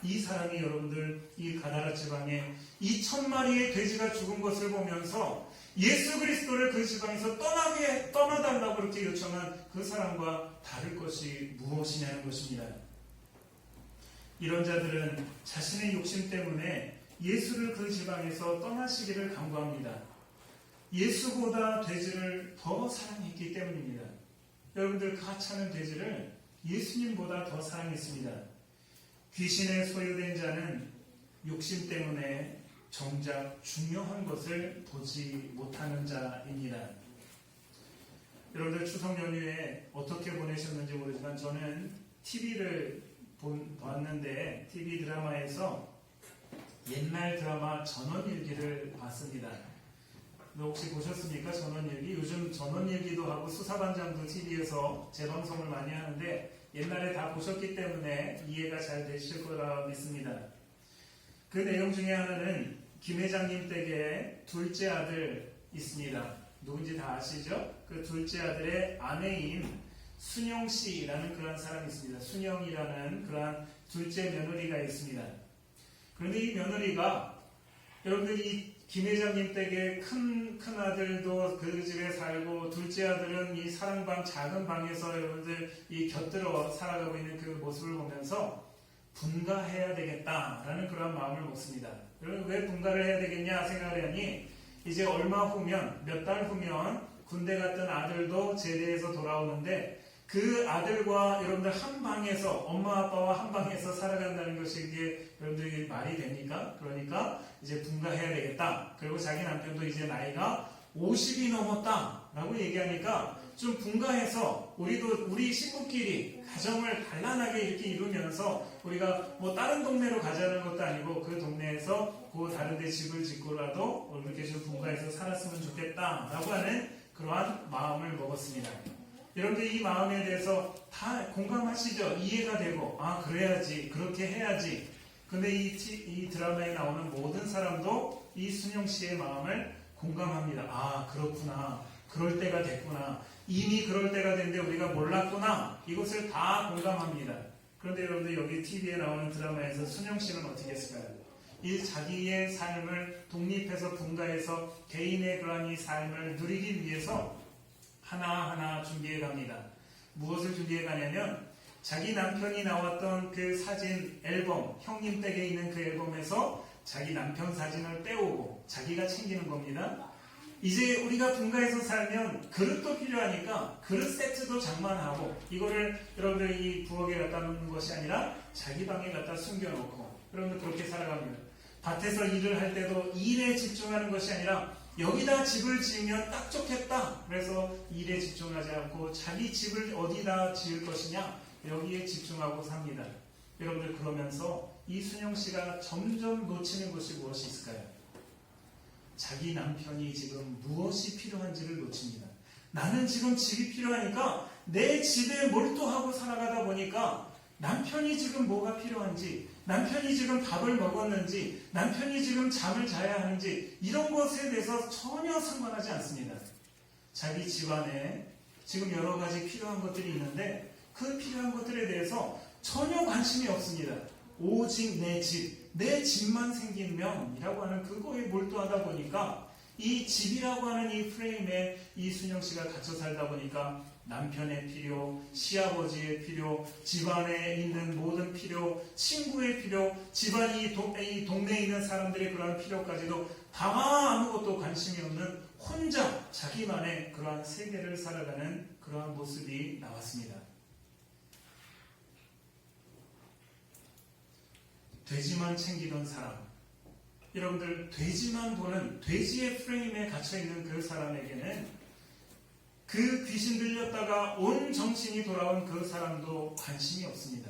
이 사람이 여러분들 이 가다라 지방에 2,000마리의 돼지가 죽은 것을 보면서 예수 그리스도를 그 지방에서 떠나달라고 그렇게 요청한 그 사람과 다를 것이 무엇이냐는 것입니다. 이런 자들은 자신의 욕심 때문에 예수를 그 지방에서 떠나시기를 간구합니다. 예수보다 돼지를 더 사랑했기 때문입니다. 여러분들 그 하찮은 돼지를 예수님보다 더 사랑했습니다. 귀신에 소유된 자는 욕심 때문에 정작 중요한 것을 보지 못하는 자입니다. 여러분들 추석 연휴에 어떻게 보내셨는지 모르지만 저는 TV를 봤는데 TV 드라마에서 옛날 드라마 전원일기를 봤습니다. 혹시 보셨습니까? 전원일기? 요즘 전원일기도 하고 수사반장도 TV에서 재방송을 많이 하는데 옛날에 다 보셨기 때문에 이해가 잘 되실 거라 믿습니다. 그 내용 중에 하나는 김 회장님 댁에 둘째 아들 있습니다. 누군지 다 아시죠? 그 둘째 아들의 아내인 순영 씨라는 그런 사람이 있습니다. 순영이라는 그러한 둘째 며느리가 있습니다. 그런데 이 며느리가 여러분들 이 김 회장님 댁에 큰 아들도 그 집에 살고 둘째 아들은 이 사랑방 작은 방에서 여러분들 이 곁들어 살아가고 있는 그 모습을 보면서 분가해야 되겠다라는 그런 마음을 먹습니다. 여러분 왜 분가를 해야 되겠냐 생각을 하니 이제 얼마 후면 몇 달 후면 군대 갔던 아들도 제대해서 돌아오는데 그 아들과 여러분들 한 방에서 엄마 아빠와 한 방에서 살아간다는 것이 이게 여러분들에게 말이 됩니까? 그러니까 이제 분가해야 되겠다. 그리고 자기 남편도 이제 나이가 50이 넘었다라고 얘기하니까 좀 분가해서 우리 식구끼리 가정을 단란하게 이렇게 이루면서 우리가 뭐 다른 동네로 가자는 것도 아니고 그 동네에서 그 다른 데 집을 짓고라도 이렇게 좀 분가해서 살았으면 좋겠다라고 하는 그러한 마음을 먹었습니다. 여러분들 이 마음에 대해서 다 공감하시죠? 이해가 되고 그래야지 그렇게 해야지. 근데 이 드라마에 나오는 모든 사람도 이 순영 씨의 마음을 공감합니다. 그렇구나. 그럴 때가 됐구나. 이미 그럴 때가 됐는데 우리가 몰랐구나. 이것을 다 공감합니다. 그런데 여러분들 여기 TV에 나오는 드라마에서 순영 씨는 어떻게 했을까요? 이 자기의 삶을 독립해서 분가해서 개인의 그러한 이 삶을 누리기 위해서 하나하나 준비해 갑니다. 무엇을 준비해 가냐면 자기 남편이 나왔던 그 사진 앨범, 형님 댁에 있는 그 앨범에서 자기 남편 사진을 떼오고 자기가 챙기는 겁니다. 이제 우리가 분가해서 살면 그릇도 필요하니까 그릇 세트도 장만하고 이거를 여러분들 이 부엌에 갖다 놓는 것이 아니라 자기 방에 갖다 숨겨놓고 여러분들 그렇게 살아갑니다. 밭에서 일을 할 때도 일에 집중하는 것이 아니라 여기다 집을 지으면 딱 좋겠다. 그래서 일에 집중하지 않고 자기 집을 어디다 지을 것이냐 여기에 집중하고 삽니다. 여러분들 그러면서 이순영 씨가 점점 놓치는 것이 무엇이 있을까요? 자기 남편이 지금 무엇이 필요한지를 놓칩니다. 나는 지금 집이 필요하니까 내 집에 몰두하고 살아가다 보니까 남편이 지금 뭐가 필요한지, 남편이 지금 밥을 먹었는지, 남편이 지금 잠을 자야 하는지 이런 것에 대해서 전혀 상관하지 않습니다. 자기 집안에 지금 여러 가지 필요한 것들이 있는데 그 필요한 것들에 대해서 전혀 관심이 없습니다. 오직 내 집만 생기면 이라고 하는 그거에 몰두하다 보니까 이 집이라고 하는 이 프레임에 이순영 씨가 갇혀 살다 보니까 남편의 필요, 시아버지의 필요, 집안에 있는 모든 필요, 친구의 필요, 집안이 이 동네에 있는 사람들의 그러한 필요까지도 다 아무것도 관심이 없는 혼자 자기만의 그러한 세계를 살아가는 그러한 모습이 나왔습니다. 돼지만 챙기던 사람, 여러분들 돼지만 보는 돼지의 프레임에 갇혀있는 그 사람에게는 그 귀신 들렸다가 온 정신이 돌아온 그 사람도 관심이 없습니다.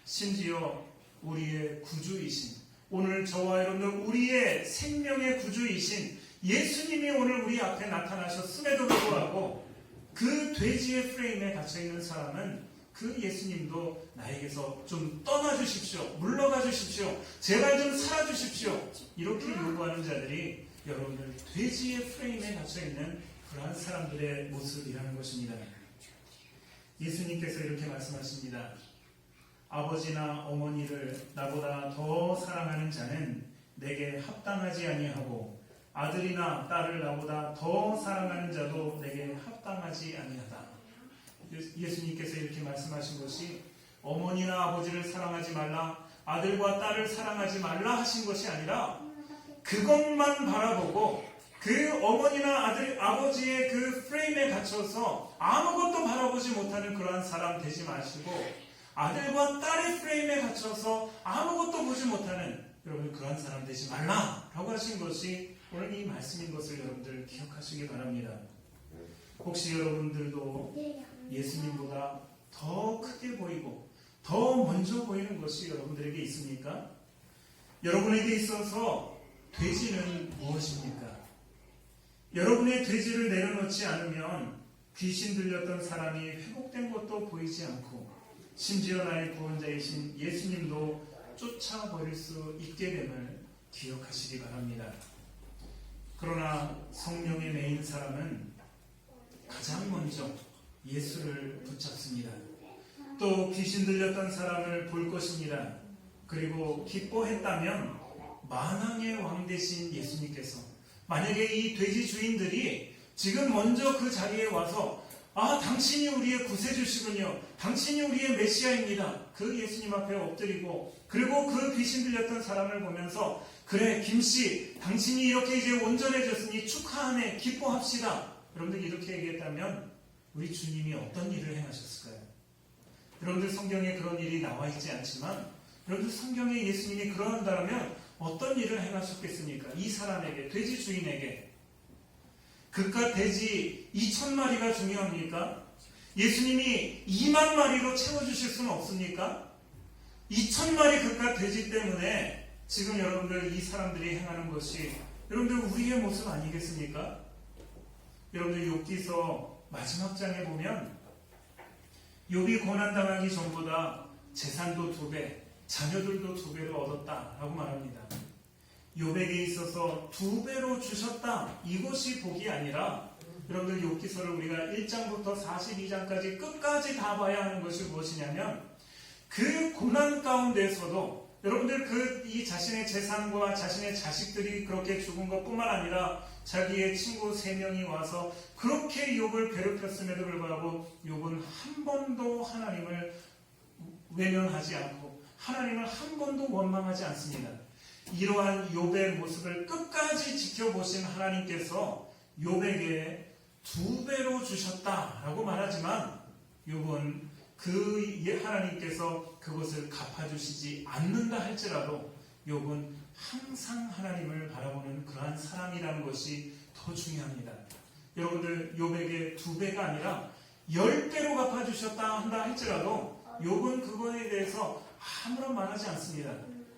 심지어 우리의 구주이신, 오늘 저와 여러분들 우리의 생명의 구주이신 예수님이 오늘 우리 앞에 나타나셨음에도 불구하고 그 돼지의 프레임에 갇혀있는 사람은 그 예수님도 나에게서 좀 떠나주십시오. 물러가 주십시오. 제발 좀 살아주십시오. 이렇게 요구하는 자들이 여러분들 돼지의 프레임에 갇혀있는 그러한 사람들의 모습이라는 것입니다. 예수님께서 이렇게 말씀하십니다. 아버지나 어머니를 나보다 더 사랑하는 자는 내게 합당하지 아니하고 아들이나 딸을 나보다 더 사랑하는 자도 내게 합당하지 아니하다. 예수님께서 이렇게 말씀하신 것이 어머니나 아버지를 사랑하지 말라, 아들과 딸을 사랑하지 말라 하신 것이 아니라 그것만 바라보고 그 어머니나 아들, 아버지의 그 프레임에 갇혀서 아무것도 바라보지 못하는 그러한 사람 되지 마시고 아들과 딸의 프레임에 갇혀서 아무것도 보지 못하는 여러분 그러한 사람 되지 말라라고 하신 것이 오늘 이 말씀인 것을 여러분들 기억하시기 바랍니다. 혹시 여러분들도 예수님보다 더 크게 보이고 더 먼저 보이는 것이 여러분들에게 있습니까? 여러분에게 있어서 돼지는 무엇입니까? 여러분의 돼지를 내려놓지 않으면 귀신 들렸던 사람이 회복된 것도 보이지 않고 심지어 나의 구원자이신 예수님도 쫓아버릴 수 있게 됨을 기억하시기 바랍니다. 그러나 성령에 매인 사람은 가장 먼저 예수를 붙잡습니다. 또 귀신 들렸던 사람을 볼 것입니다. 그리고 기뻐했다면 만왕의 왕 되신 예수님께서 만약에 이 돼지 주인들이 지금 먼저 그 자리에 와서 당신이 우리의 구세주시군요. 당신이 우리의 메시아입니다. 그 예수님 앞에 엎드리고 그리고 그 귀신 들렸던 사람을 보면서 그래 김씨 당신이 이렇게 이제 온전해졌으니 축하하네 기뻐합시다. 여러분들 이렇게 얘기했다면 우리 주님이 어떤 일을 행하셨을까요? 여러분들 성경에 그런 일이 나와 있지 않지만 여러분들 성경에 예수님이 그러한다면 어떤 일을 행하셨겠습니까? 이 사람에게 돼지 주인에게 그깟 돼지 2,000마리가 중요합니까? 예수님이 2만 마리로 채워주실 수는 없습니까? 2,000마리 그깟 돼지 때문에 지금 여러분들 이 사람들이 행하는 것이 여러분들 우리의 모습 아니겠습니까? 여러분들 욥기서 마지막 장에 보면 욥이 고난당하기 전보다 재산도 2배, 자녀들도 2배로 얻었다라고 말합니다. 욥에게 있어서 2배로 주셨다. 이것이 복이 아니라 여러분들 욥기서를 우리가 1장부터 42장까지 끝까지 다 봐야 하는 것이 무엇이냐면 그 고난 가운데서도 여러분들 이 자신의 재산과 자신의 자식들이 그렇게 죽은 것뿐만 아니라 자기의 친구 3명이 와서 그렇게 욥을 괴롭혔음에도 불구하고 욥은 한 번도 하나님을 외면하지 않고 하나님을 한 번도 원망하지 않습니다. 이러한 욥의 모습을 끝까지 지켜보신 하나님께서 욥에게 2배로 주셨다라고 말하지만 욥은 그 하나님께서 그것을 갚아주시지 않는다 할지라도 욥은 항상 하나님을 바라보는 그러한 사람이라는 것이 더 중요합니다. 여러분들 욥에게 2배가 아니라 10배로 갚아주셨다 한다 할지라도 욥은 그거에 대해서 아무런 말하지 않습니다.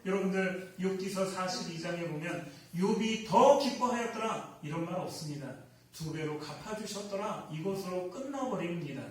여러분들 욥기서 42장에 보면 욥이 더 기뻐하였더라 이런 말 없습니다. 2배로 갚아주셨더라 이것으로 끝나버립니다.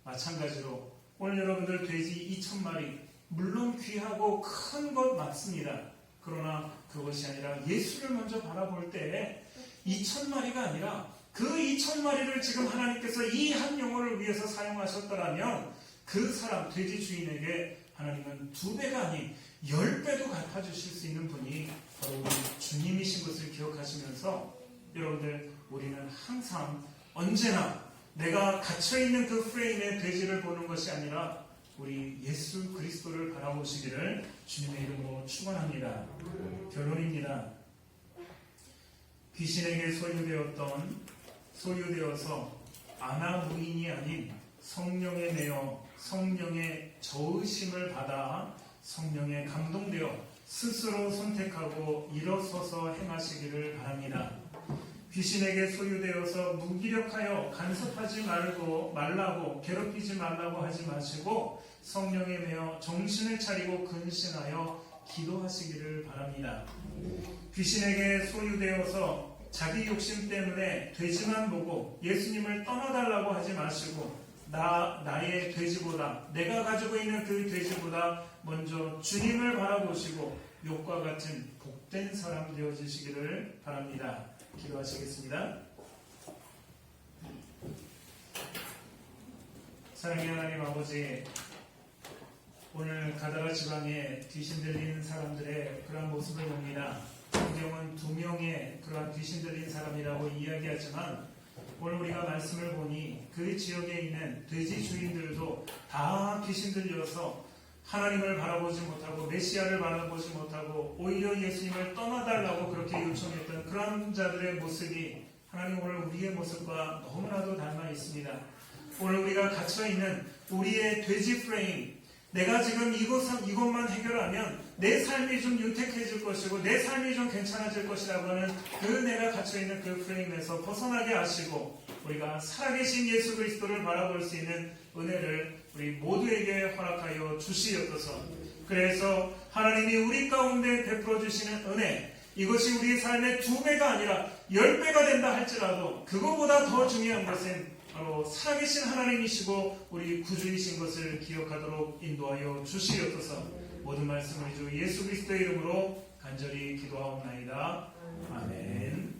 마찬가지로 오늘 여러분들 돼지 2,000마리 물론 귀하고 큰 것 맞습니다. 그러나 그것이 아니라 예수를 먼저 바라볼 때에 2,000마리가 아니라 그 2,000마리를 지금 하나님께서 이 한 영혼을 위해서 사용하셨더라면 그 사람 돼지 주인에게 하나님은 2배가 아닌 10배도 갚아주실 수 있는 분이 바로 우리 주님이신 것을 기억하시면서 여러분들 우리는 항상 언제나 내가 갇혀있는 그 프레임의 돼지를 보는 것이 아니라 우리 예수 그리스도를 바라보시기를 주님의 이름으로 축원합니다. 결론입니다. 귀신에게 소유되어서 아나무인이 아닌 성령에 매여 성령의 저으심을 받아 성령에 감동되어 스스로 선택하고 일어서서 행하시기를 바랍니다. 귀신에게 소유되어서 무기력하여 간섭하지 말라고 괴롭히지 말라고 하지 마시고 성령에 매여 정신을 차리고 근신하여 기도하시기를 바랍니다. 귀신에게 소유되어서 자기 욕심 때문에 돼지만 보고 예수님을 떠나달라고 하지 마시고 나의 돼지보다 내가 가지고 있는 그 돼지보다 먼저 주님을 바라보시고 욥과 같은 복된 사람 되어주시기를 바랍니다. 기도하시겠습니다. 사랑의 하나님 아버지, 오늘 가다라 지방에 귀신 들린 사람들의 그러한 모습을 봅니다. 성경은 2명의 그러한 귀신 들린 사람이라고 이야기하지만 오늘 우리가 말씀을 보니 그 지역에 있는 돼지 주인들도 다 귀신 들려서 하나님을 바라보지 못하고 메시아를 바라보지 못하고 오히려 예수님을 떠나달라고 그렇게 요청했던 그런 자들의 모습이 하나님 오늘 우리의 모습과 너무나도 닮아 있습니다. 오늘 우리가 갇혀있는 우리의 돼지 프레임, 내가 지금 이것만 해결하면 내 삶이 좀 윤택해질 것이고 내 삶이 좀 괜찮아질 것이라고 하는 그 내가 갇혀있는 그 프레임에서 벗어나게 하시고 우리가 살아계신 예수 그리스도를 바라볼 수 있는 은혜를 우리 모두에게 허락하여 주시옵소서. 그래서 하나님이 우리 가운데 베풀어 주시는 은혜, 이것이 우리의 삶의 2배가 아니라 10배가 된다 할지라도 그거보다 더 중요한 것은 바로 살아계신 하나님이시고 우리 구주이신 것을 기억하도록 인도하여 주시옵소서. 모든 말씀을 주 예수 그리스도의 이름으로 간절히 기도하옵나이다. 아멘.